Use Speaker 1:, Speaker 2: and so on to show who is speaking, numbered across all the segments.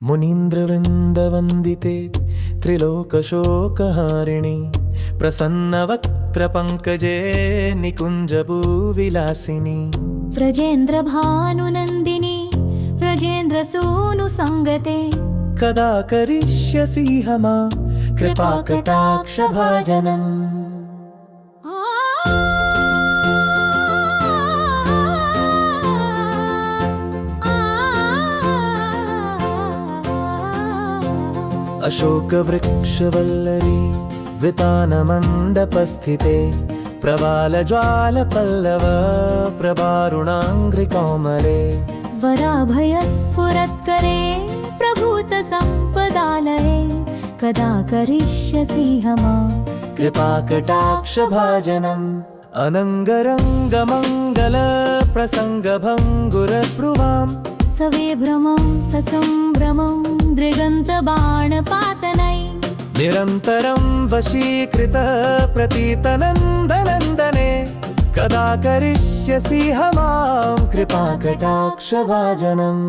Speaker 1: मुनीन्द्रवृन्दवन्दिते त्रिलोकशोकहारिणि प्रसन्नवक्त्रपङ्कजे निकुञ्जभूविलासिनि
Speaker 2: व्रजेन्द्रभानुनन्दिनी व्रजेन्द्रसूनुसङ्गते
Speaker 1: कदा करिष्यसि मा कृपाकटाक्षभाजनम्। अशोकवृक्षवल्लरी वितानमण्डपस्थिते प्रवालज्वालपल्लव प्रभारुणाङ्घ्रिकोमले
Speaker 2: वराभयस्फुरत्करे प्रभूतसम्पदालये कदा करिष्यसि मा
Speaker 1: कृपाकटाक्षभाजनम्। अनङ्गरङ्गमङ्गलप्रसङ्गभङ्गुरभ्रुवाम्
Speaker 2: सविभ्रमं ससम्भ्रमं दृगन्तबाणपातनै
Speaker 1: निरन्तरं वशीकृत प्रतीतनन्दनन्दने कदा करिष्यसि मां कृपाकटाक्षभाजनम्।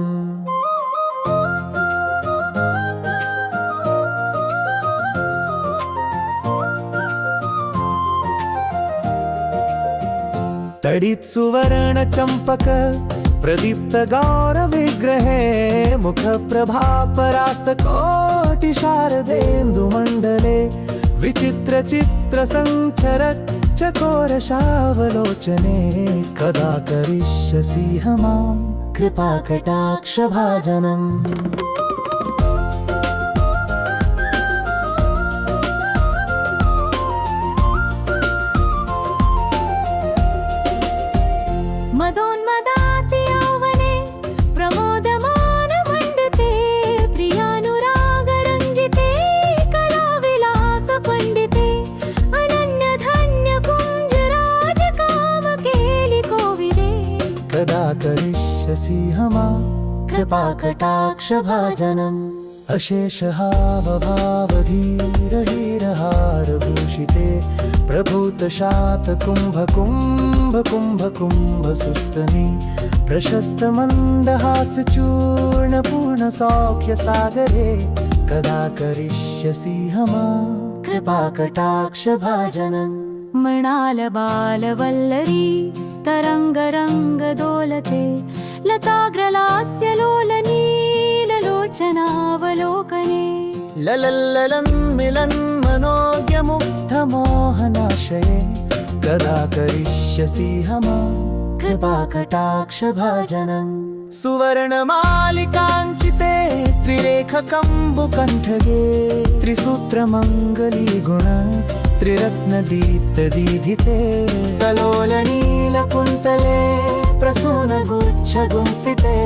Speaker 1: तडित्सुवर्णचम्पक प्रदीप्तगौरविग्रहे मुखप्रभापरास्तकोटिशारदेन्दुमण्डले विचित्रचित्रसञ्चरच्चकोरशावलोचने कदा करिष्यसि मां कृपाकटाक्षभाजनम्।
Speaker 2: मदोन्मदाति यौवने प्रमोदमानमण्डिते प्रियानुरागरञ्जिते कलाविलासपण्डिते अनन्यधन्यकुञ्जराजकामकेलिकोविदे
Speaker 1: कदा करिष्यसि मां कृपाकटाक्षभाजनम्। अशेषहावभावधीरहीरहारभूषिते प्रभूतशातकुम्भकुम्भकुम्भकुम्भसुस्तनि प्रशस्तमन्दहासचूर्णपूर्णसौख्यसागरे कदा करिष्यसि मां कृपाकटाक्षभाजनम्।
Speaker 2: मृणालबालवल्लरी तरङ्गरङ्गदोलते लताग्रलास्यलोलनीललोचनावलोकने
Speaker 1: ललल्ललन्मिलन्मनोज्ञमुग्धमोहनाशये कदा करिष्यसि मां कृपाकटाक्षभाजनम्। सुवर्णमालिकाञ्चिते त्रिरेखकम्बुकण्ठगे त्रिसूत्रमङ्गलीगुण त्रिरत्नदीप्तदीधिते सलोलनीलकुन्तले प्रसूनगुच्छगुम्फिते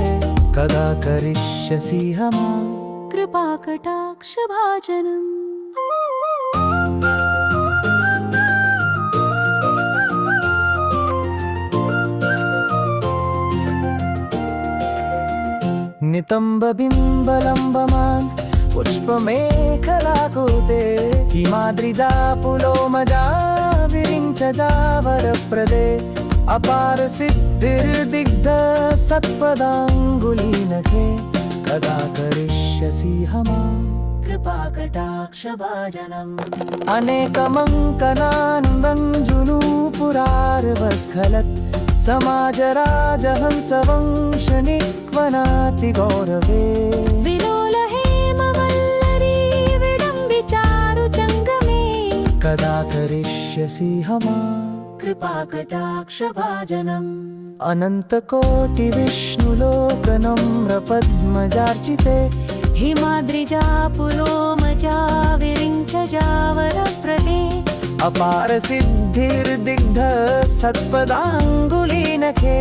Speaker 1: कदा करिष्यसि मां
Speaker 2: कृपाकटाक्षभाजनम्।
Speaker 1: नितम्बबिम्बलम्बमान् पुष्पमेखलाकुते हिमाद्रिजापुलोमजा विरिञ्चजावरप्रदे अपारसिद्धिर्दिग्ध सत्पदाङ्गुलीनखे कदा करिष्यसि मां कृपाकटाक्षभाजनम्। अनेकमङ्कनान् मञ्जुनूपुरार्वस्खलत् समाजराजहंसवंशनिक्वनातिगौरवे
Speaker 2: विलोलहेमवल्लरी विडम्बिचारुचङ्गमे
Speaker 1: कदा करिष्यसि मां कृपाकटाक्षभाजनम्। अनन्तकोटिविष्णुलोकनम्रपद्मजार्चिते
Speaker 2: हिमाद्रिजापुलोमजा विरिञ्चजावरप्रदे
Speaker 1: अपारसिद्धिर्दिग्ध सत्पदाङ्गुलीनखे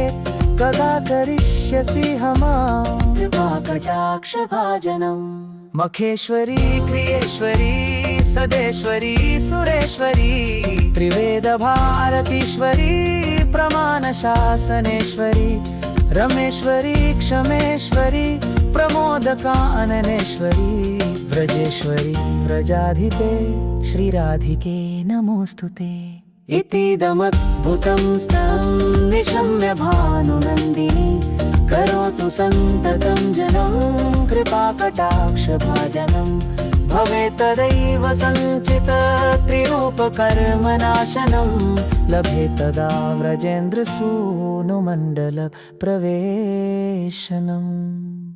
Speaker 1: कदा करिष्यसि मां कृपाकटाक्षभाजनम्। मखेश्वरी क्रियेश्वरी सदेश्वरी सुरेश्वरी त्रिवेदभारतीश्वरी प्रमाणशासनेश्वरी रमेश्वरी क्षमेश्वरी प्रमोदकाननेश्वरी व्रजेश्वरी व्रजाधिपे श्रीराधिके नमोऽस्तुते। इतीदमद्भुतं स्तं निशम्य भानुनन्दिनी करोतु सन्ततं जनं कृपाकटाक्षभाजनं भवेत् तदैव सञ्चितत्रिरूपकर्मनाशनं लभेत् तदा व्रजेन्द्रसूनुमण्डलप्रवेशनम्।